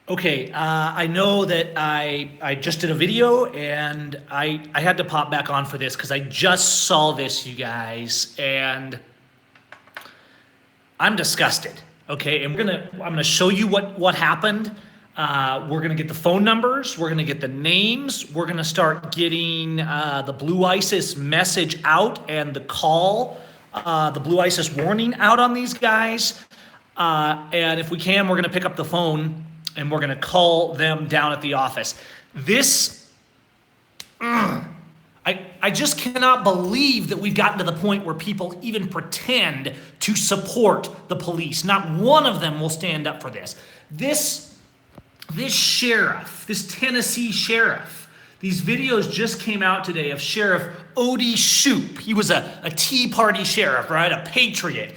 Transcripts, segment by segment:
Okay, I know that I just did a video and I had to pop back on for this because I just saw this, you guys, and I'm disgusted. Okay, and I'm gonna show you what happened. We're gonna get the phone numbers. We're gonna get the names. We're gonna start getting the Blue ISIS message out and the call, the Blue ISIS warning out on these guys. And if we can, we're gonna pick up the phone and we're gonna call them down at the office. I just cannot believe that we've gotten to the point where people even pretend to support the police. Not one of them will stand up for this. This sheriff, this Tennessee sheriff, these videos just came out today of Sheriff Odie Shoup. He was a Tea Party sheriff, right? A patriot.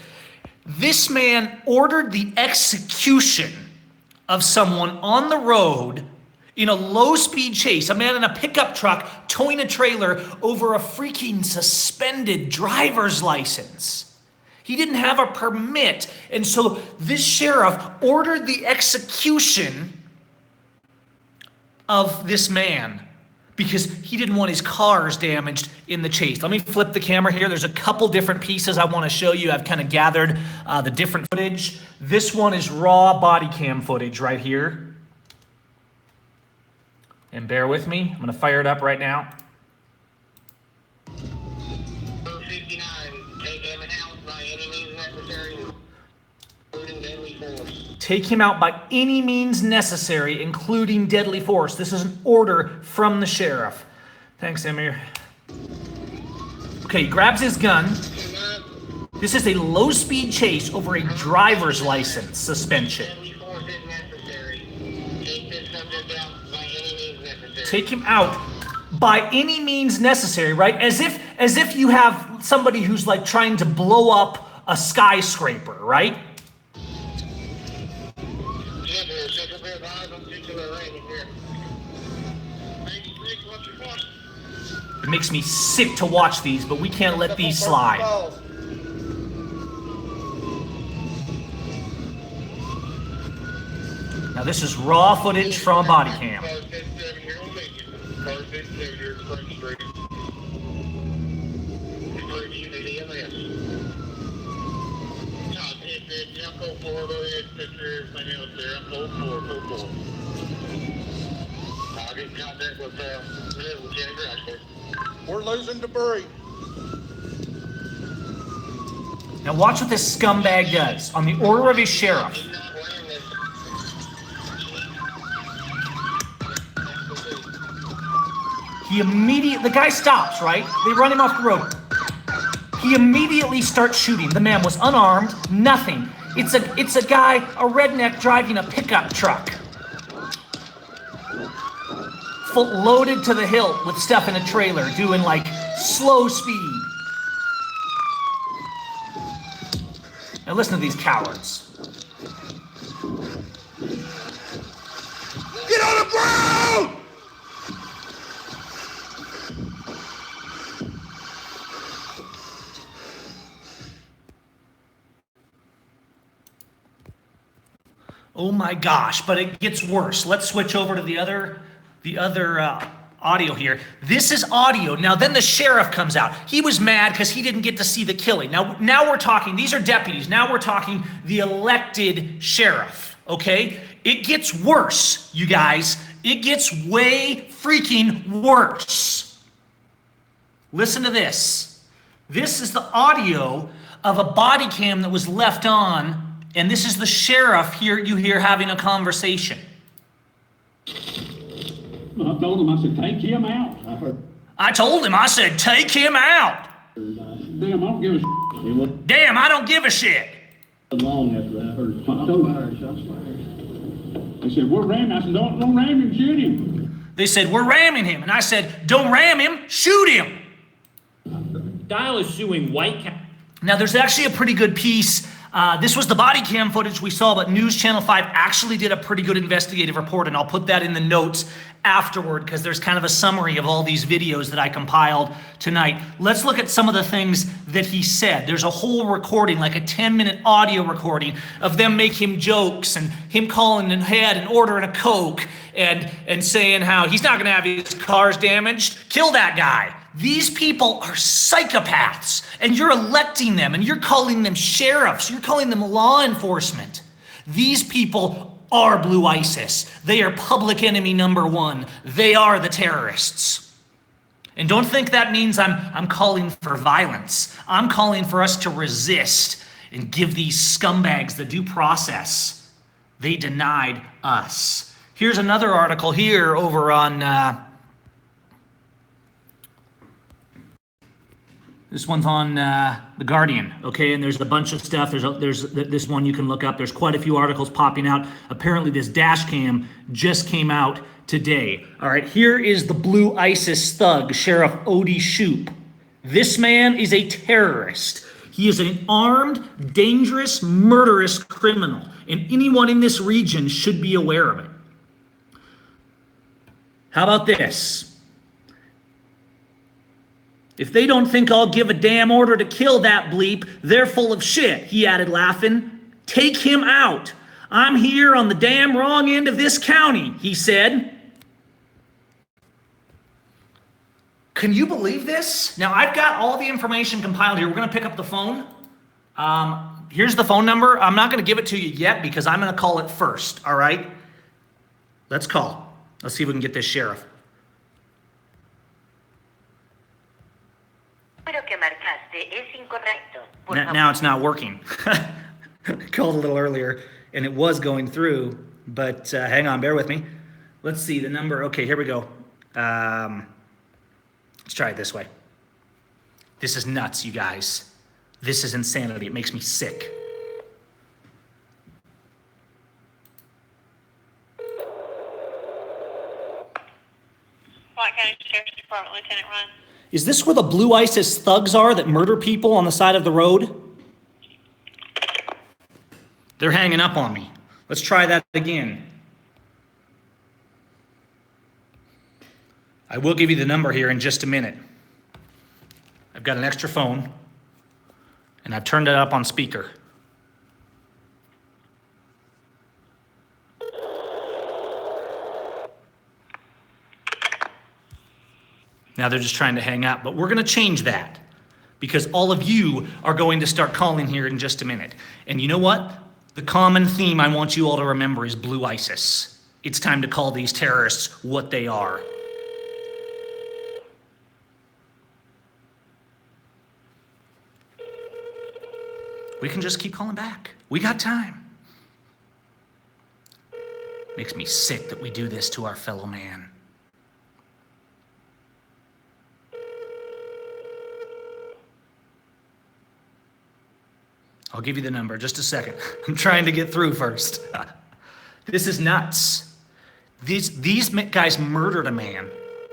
This man ordered the execution of someone on the road in a low-speed chase, a man in a pickup truck towing a trailer over a freaking suspended driver's license. He didn't have a permit, and so this sheriff ordered the execution of this man because he didn't want his cars damaged in the chase. Let me flip the camera here. There's a couple different pieces I want to show you. I've kind of gathered the different footage. This one is raw body cam footage right here. And bear with me. I'm going to fire it up right now. Take him out by any means necessary, including deadly force. This is an order from the sheriff. Thanks, Amir. Okay, he grabs his gun. This is a low-speed chase over a driver's license suspension. Take him out by any means necessary, right? As if you have somebody who's like trying to blow up a skyscraper, right? It makes me sick to watch these, but we can't let these slide. Now this is raw footage from a body cam. We're losing debris. Now watch what this scumbag does on the order of his sheriff. The guy stops, right? They run him off the road. He immediately starts shooting. The man was unarmed, nothing. It's a guy, a redneck driving a pickup truck. Loaded to the hilt with stuff in a trailer, doing like slow speed. Now listen to these cowards. Get on the ground! Oh my gosh, but it gets worse. Let's switch over to the other audio here. This is audio. Now then the sheriff comes out. He was mad because he didn't get to see the killing. Now we're talking, these are deputies. Now we're talking the elected sheriff, okay? It gets worse, you guys. It gets way freaking worse. Listen to this. This is the audio of a body cam that was left on, and this is the sheriff here you hear having a conversation. I told him, I said, take him out. I told him, I said, take him out. Damn, I don't give a shit. Damn, I don't give a shit. Long after that, I heard shots fired. They said, we're ramming. I said, don't ram him, shoot him. They said, we're ramming him. And I said, don't ram him, shoot him. Dial is suing White County. Now, there's actually a pretty good piece This was the body cam footage we saw, but News Channel 5 actually did a pretty good investigative report, and I'll put that in the notes afterward because there's kind of a summary of all these videos that I compiled tonight. Let's look at some of the things that he said. There's a whole recording, like a 10-minute audio recording of them making jokes and him calling ahead and ordering a Coke and saying how he's not going to have his cars damaged. Kill that guy. These people are psychopaths, and you're electing them, and you're calling them sheriffs. You're calling them law enforcement. These people are Blue ISIS. They are public enemy number one. They are the terrorists. And don't think that means I'm calling for violence. I'm calling for us to resist and give these scumbags the due process they denied us. Here's another article here over on... This one's on The Guardian, okay? And there's a bunch of stuff. There's this one you can look up. There's quite a few articles popping out. Apparently this dash cam just came out today. All right, here is the Blue ISIS thug, Sheriff Odie Shoop. This man is a terrorist. He is an armed, dangerous, murderous criminal. And anyone in this region should be aware of it. How about this? If they don't think I'll give a damn order to kill that bleep, they're full of shit, he added, laughing. Take him out. I'm here on the damn wrong end of this county, he said. Can you believe this? Now, I've got all the information compiled here. We're going to pick up the phone. Here's the phone number. I'm not going to give it to you yet because I'm going to call it first, all right? Let's call. Let's see if we can get this sheriff. Now it's not working. I called a little earlier and it was going through, but hang on, bear with me. Let's see the number. Okay, here we go. Let's try it this way. This is nuts, you guys. This is insanity. It makes me sick. White County Sheriff's Department, Lieutenant Ryan. Is this where the Blue ISIS thugs are that murder people on the side of the road? They're hanging up on me. Let's try that again. I will give you the number here in just a minute. I've got an extra phone, and I've turned it up on speaker. Now they're just trying to hang up, but we're going to change that because all of you are going to start calling here in just a minute. And you know what? The common theme I want you all to remember is Blue ISIS. It's time to call these terrorists what they are. We can just keep calling back. We got time. Makes me sick that we do this to our fellow man. I'll give you the number, just a second. I'm trying to get through first. This is nuts. These guys murdered a man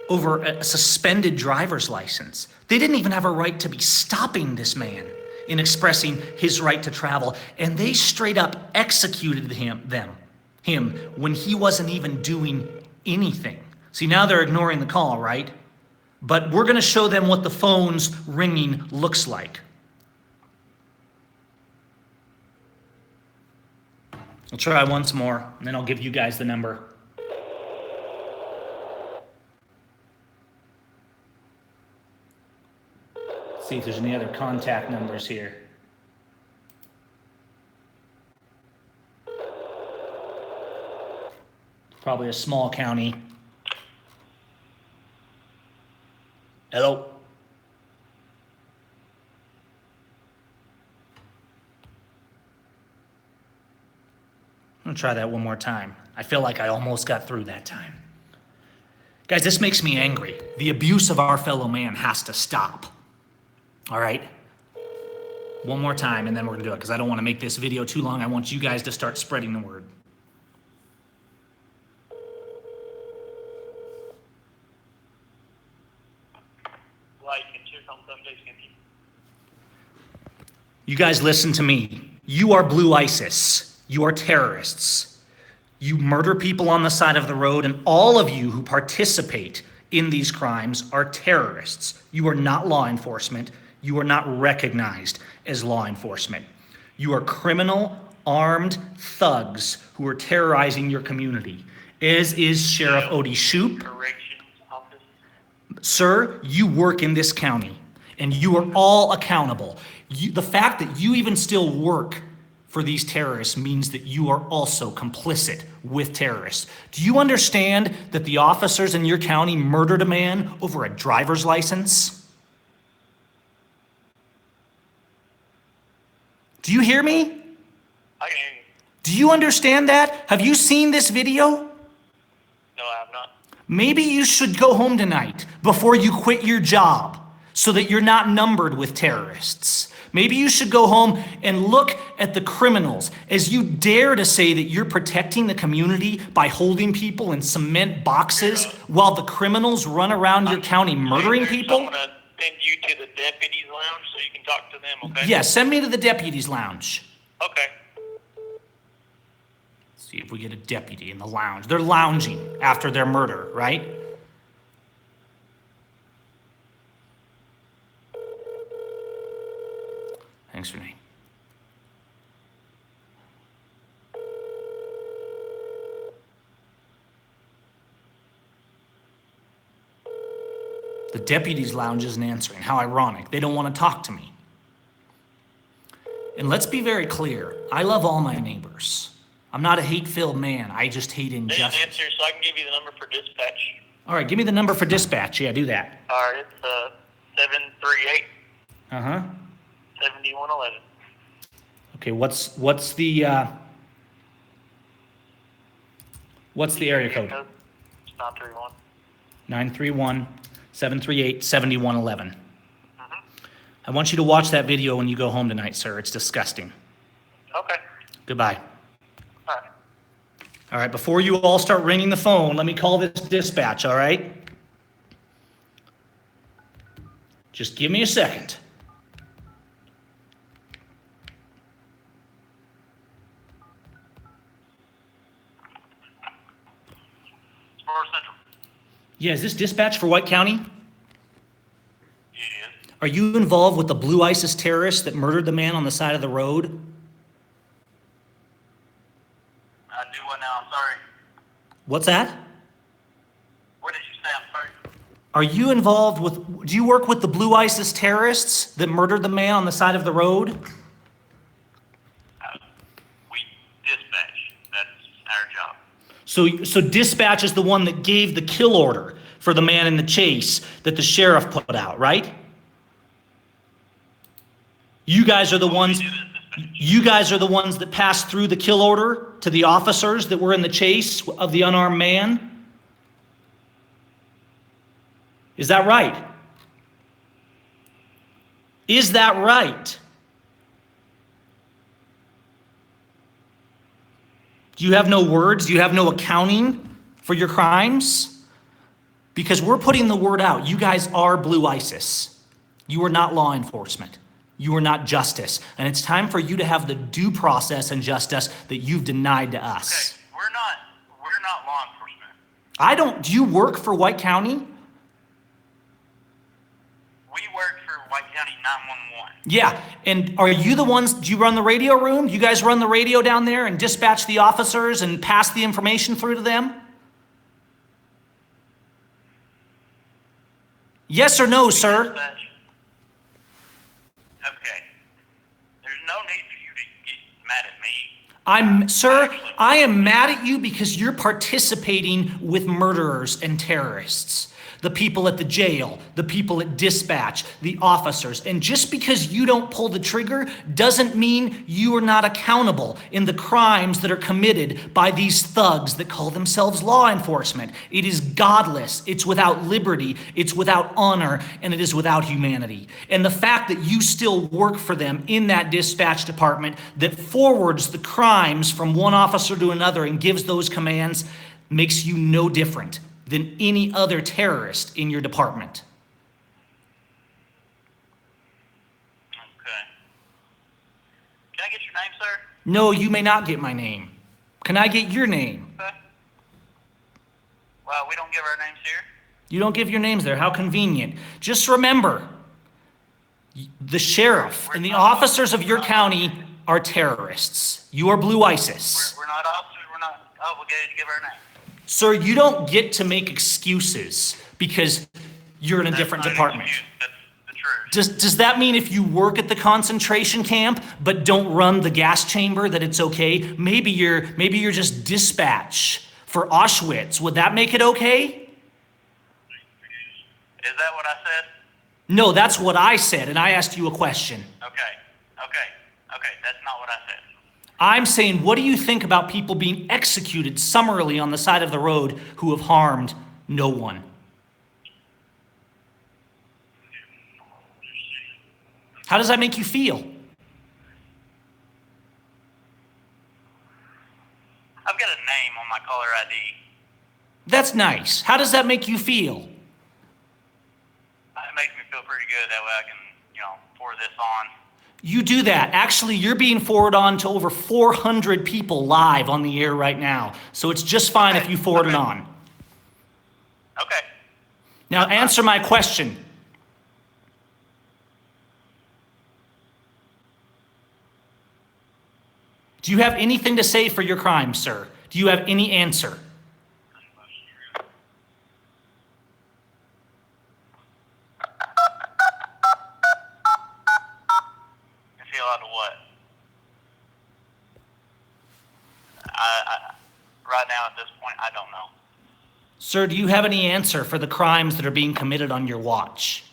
over a suspended driver's license. They didn't even have a right to be stopping this man in expressing his right to travel, and they straight up executed him when he wasn't even doing anything. See, now they're ignoring the call, right? But we're gonna show them what the phone's ringing looks like. I'll try once more, and then I'll give you guys the number. See if there's any other contact numbers here. Probably a small county. Hello? I'm gonna try that one more time. I feel like I almost got through that time. Guys, this makes me angry. The abuse of our fellow man has to stop. All right? One more time, and then we're gonna do it, because I don't want to make this video too long. I want you guys to start spreading the word. You guys listen to me. You are blue ISIS. You are terrorists. You murder people on the side of the road, and all of you who participate in these crimes are terrorists. You are not law enforcement. You are not recognized as law enforcement. You are criminal, armed thugs who are terrorizing your community, as is Sheriff Odie Shoup. Corrections office. Sir, you work in this county, and you are all accountable. The fact that you even still work for these terrorists means that you are also complicit with terrorists. Do you understand that the officers in your county murdered a man over a driver's license? Do you hear me? I can hear you. Do you understand that? Have you seen this video? No, I have not. Maybe you should go home tonight before you quit your job so that you're not numbered with terrorists. Maybe you should go home and look at the criminals as you dare to say that you're protecting the community by holding people in cement boxes while the criminals run around your county murdering people. I'm going to send you to the deputies lounge so you can talk to them, okay? Yeah, send me to the deputies lounge. Okay. See if we get a deputy in the lounge. They're lounging after their murder, right? Thanks, Renee. The deputy's lounge isn't answering. How ironic. They don't want to talk to me. And let's be very clear. I love all my neighbors. I'm not a hate-filled man. I just hate They didn't injustice. answer, so I can give you the number for dispatch. All right, give me the number for dispatch. Yeah, do that. All right, it's 738 Uh-huh. 7111. Okay, what's the area code? It's 931. 931-738-7111. I want you to watch that video when you go home tonight, sir. It's disgusting. Okay. Goodbye. All right. All right, before you all start ringing the phone, let me call this dispatch, all right? Just give me a second. Aurora Central. Yeah, is this dispatch for White County? Yes. Are you involved with the blue ISIS terrorists that murdered the man on the side of the road? I do what now? I'm sorry. What's that? What did you say? I'm sorry. Are you involved with, do you work with the blue ISIS terrorists that murdered the man on the side of the road? We dispatch. That's our job. So dispatch is the one that gave the kill order for the man in the chase that the sheriff put out, right? You guys are the ones that passed through the kill order to the officers that were in the chase of the unarmed man? Is that right? Is that right? Do you have no words? Do you have no accounting for your crimes? Because we're putting the word out. You guys are blue ISIS. You are not law enforcement. You are not justice. And it's time for you to have the due process and justice that you've denied to us. Okay, we're not law enforcement. Do you work for White County? We work for White County 911. Yeah, and are you the ones, do you run the radio room? Do you guys run the radio down there and dispatch the officers and pass the information through to them? Yes or no, sir? Dispatch. Okay. There's no need for you to get mad at me. Sir, I am mad at you because you're participating with murderers and terrorists. The people at the jail, the people at dispatch, the officers. And just because you don't pull the trigger doesn't mean you are not accountable in the crimes that are committed by these thugs that call themselves law enforcement. It is godless, it's without liberty, it's without honor, and it is without humanity. And the fact that you still work for them in that dispatch department that forwards the crimes from one officer to another and gives those commands makes you no different than any other terrorist in your department. Okay. Can I get your name, sir? No, you may not get my name. Can I get your name? Okay. Well, we don't give our names here. You don't give your names there. How convenient. Just remember, the sheriff and the officers of your county are terrorists. You are Blue ISIS. We're not officers. We're not obligated to give our name. Sir, you don't get to make excuses because you're in a different That's not an department. excuse. That's the truth. Does that mean if you work at the concentration camp but don't run the gas chamber that it's okay? Maybe you're just dispatch for Auschwitz. Would that make it okay? Is that what I said? No, that's what I said, and I asked you a question. Okay. That's not what I said. I'm saying, what do you think about people being executed summarily on the side of the road who have harmed no one? How does that make you feel? I've got a name on my caller ID. That's nice. How does that make you feel? It makes me feel pretty good. That way I can, pour this on. You do that. Actually, you're being forwarded on to over 400 people live on the air right now. So it's just fine if you forward it on. Okay. Now answer my question. Do you have anything to say for your crime, sir? Do you have any answer? Feel out of what? Right now at this point, I don't know. Sir, do you have any answer for the crimes that are being committed on your watch?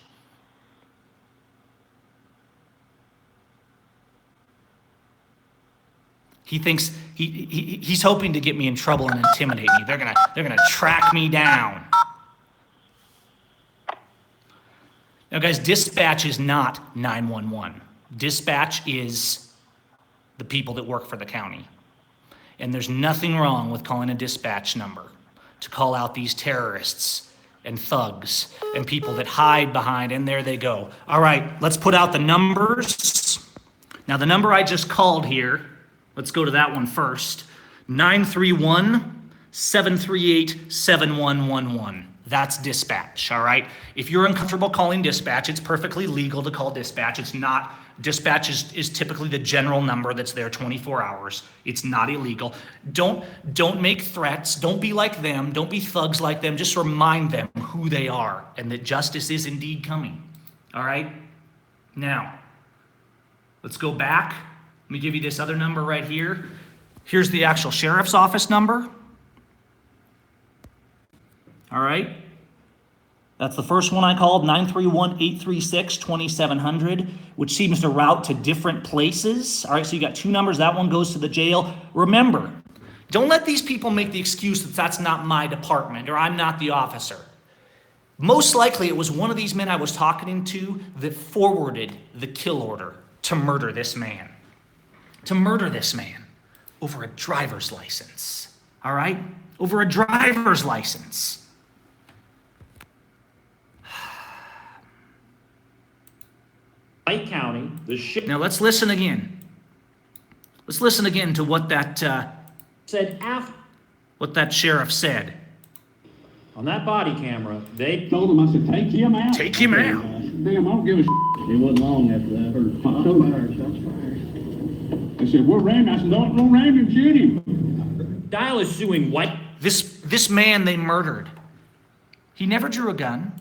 He thinks he's hoping to get me in trouble and intimidate me. They're gonna track me down. Now, guys, dispatch is not 911. Dispatch is the people that work for the county. And there's nothing wrong with calling a dispatch number to call out these terrorists and thugs and people that hide behind, and there they go. All right, let's put out the numbers. Now, the number I just called here, let's go to that one first. 931-738-7111. That's dispatch, all right? If you're uncomfortable calling dispatch, it's perfectly legal to call dispatch. It's not, dispatch is typically the general number that's there 24 hours. It's not illegal. Don't make threats. Don't be like them. Don't be thugs like them. Just remind them who they are and that justice is indeed coming, all right? Now, let's go back. Let me give you this other number right here. Here's the actual sheriff's office number. All right. That's the first one I called, 931-836-2700, which seems to route to different places. All right, so you got two numbers. That one goes to the jail. Remember, don't let these people make the excuse that that's not my department or I'm not the officer. Most likely it was one of these men I was talking to that forwarded the kill order to murder this man. To murder this man over a driver's license. All right? Over a driver's license. Lake County, Now let's listen again. Let's listen again to what that said after what that sheriff said. on that body camera, they Told him, I said, take him out. Take him out. Damn, I don't give a shit. It wasn't long after that. I heard shots fired. They said, we're ramming. I said, don't ram him, shoot him. Dial is suing white. This man they murdered. He never drew a gun.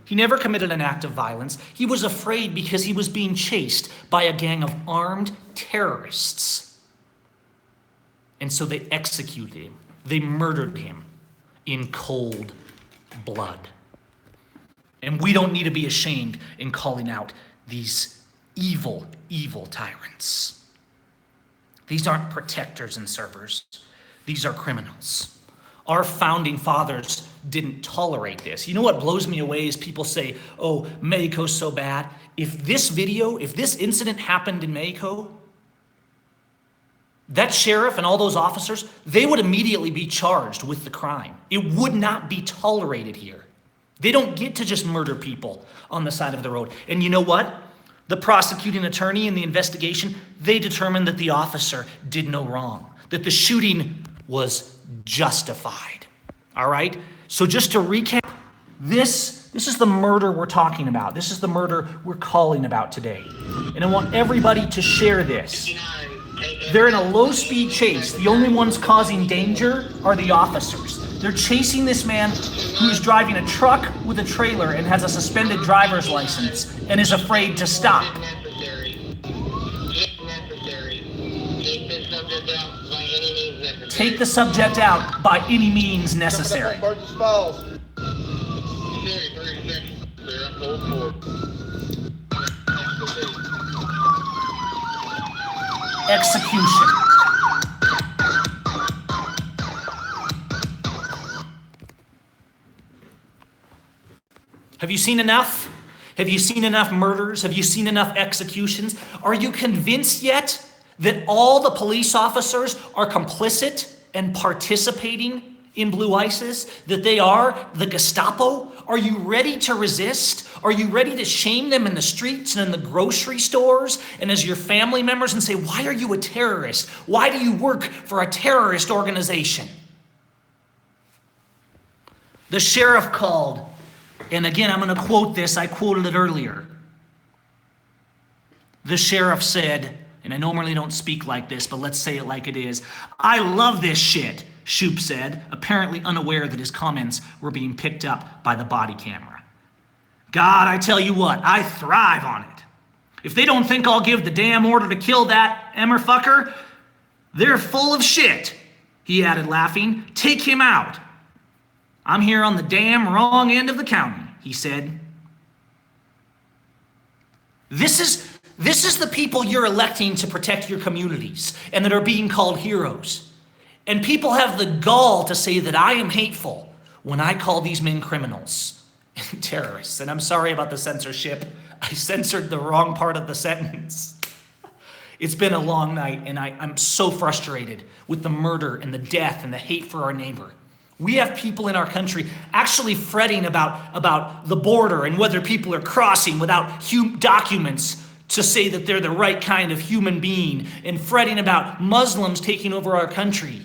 He never committed an act of violence. He was afraid because he was being chased by a gang of armed terrorists. And so they executed him. They murdered him in cold blood. And we don't need to be ashamed in calling out these evil, evil tyrants. These aren't protectors and servers. These are criminals. Our founding fathers didn't tolerate this. You know what blows me away is people say, oh, Mexico's so bad. If this incident happened in Mexico, that sheriff and all those officers, they would immediately be charged with the crime. It would not be tolerated here. They don't get to just murder people on the side of the road. And you know what? The prosecuting attorney in the investigation, they determined that the officer did no wrong, that the shooting was justified. All right? So just to recap, this is the murder we're talking about. This is the murder we're calling about today. And I want everybody to share this. They're in a low-speed chase. The only ones causing danger are the officers. They're chasing this man who's driving a truck with a trailer and has a suspended driver's license and is afraid to stop. Take the subject out by any means necessary. Burgess Falls. Execution. Have you seen enough? Have you seen enough murders? Have you seen enough executions? Are you convinced yet that all the police officers are complicit and participating in Blue ISIS? That they are the Gestapo? Are you ready to resist? Are you ready to shame them in the streets and in the grocery stores and as your family members and say, why are you a terrorist? Why do you work for a terrorist organization? The sheriff called, and again, I'm going to quote this. I quoted it earlier. The sheriff said, and I normally don't speak like this, but let's say it like it is. I love this shit, Shoop said, apparently unaware that his comments were being picked up by the body camera. God, I tell you what, I thrive on it. If they don't think I'll give the damn order to kill that Emmerfucker, they're full of shit, he added, laughing. Take him out. I'm here on the damn wrong end of the county, he said. This is the people you're electing to protect your communities and that are being called heroes. And people have the gall to say that I am hateful when I call these men criminals and terrorists. And I'm sorry about the censorship. I censored the wrong part of the sentence. It's been a long night, and I'm so frustrated with the murder and the death and the hate for our neighbor. We have people in our country actually fretting about the border and whether people are crossing without documents to say that they're the right kind of human being, and fretting about Muslims taking over our country,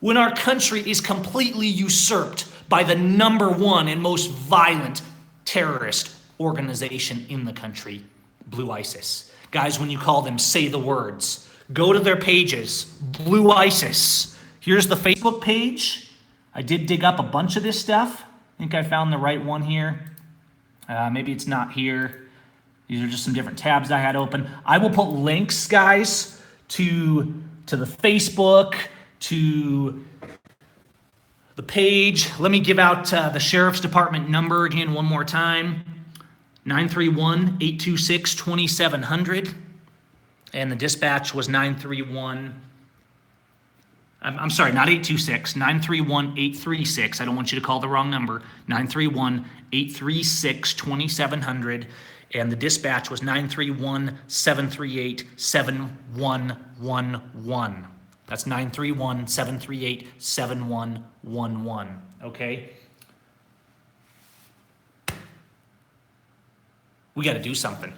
when our country is completely usurped by the number one and most violent terrorist organization in the country, Blue ISIS. Guys, when you call them, say the words. Go to their pages, Blue ISIS. Here's the Facebook page. I did dig up a bunch of this stuff. I think I found the right one here. Maybe it's not here. These are just some different tabs I had open. I will put links, guys, to the Facebook, to the page. Let me give out the Sheriff's Department number again one more time. 931-826-2700. And the dispatch was 931... I'm sorry, not 826, 931-836. I don't want you to call the wrong number. 931-836-2700. And the dispatch was 931-738-7111. That's 931-738-7111. Okay? We got to do something.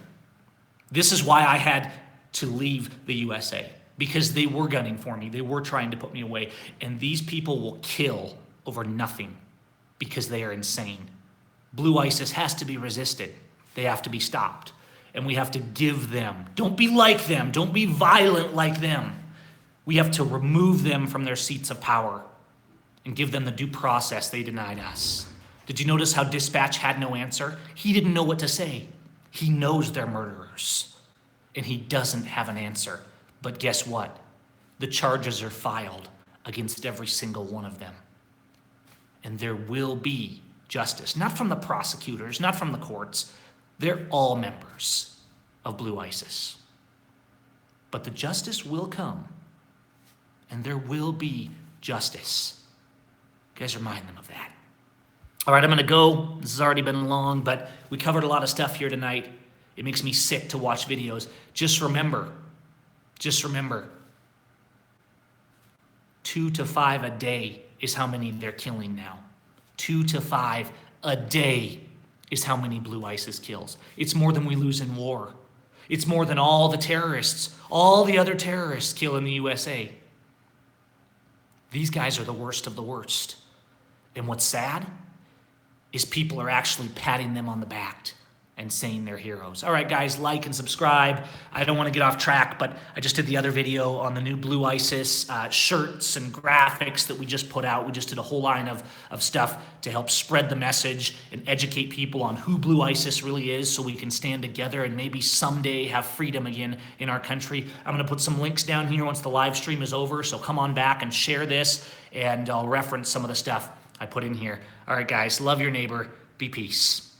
This is why I had to leave the USA. Because they were gunning for me. They were trying to put me away. And these people will kill over nothing because they are insane. Blue ISIS has to be resisted. They have to be stopped. And we have to give them. Don't be like them. Don't be violent like them. We have to remove them from their seats of power and give them the due process they denied us. Did you notice how Dispatch had no answer? He didn't know what to say. He knows they're murderers. And he doesn't have an answer. But guess what? The charges are filed against every single one of them. And there will be justice. Not from the prosecutors, not from the courts. They're all members of Blue ISIS. But the justice will come. And there will be justice. You guys remind them of that. All right, I'm going to go. This has already been long, but we covered a lot of stuff here tonight. It makes me sick to watch videos. Just remember, 2 to 5 a day is how many they're killing now. 2 to 5 a day is how many Blue ISIS kills. It's more than we lose in war. It's more than all the terrorists, all the other terrorists kill in the USA. These guys are the worst of the worst. And what's sad is people are actually patting them on the back and saying they're heroes. All right, guys, like and subscribe. I don't want to get off track, but I just did the other video on the new Blue ISIS shirts and graphics that we just put out. We just did a whole line of stuff to help spread the message and educate people on who Blue ISIS really is so we can stand together and maybe someday have freedom again in our country. I'm going to put some links down here once the live stream is over, so come on back and share this, and I'll reference some of the stuff I put in here. All right, guys, love your neighbor. Be peace.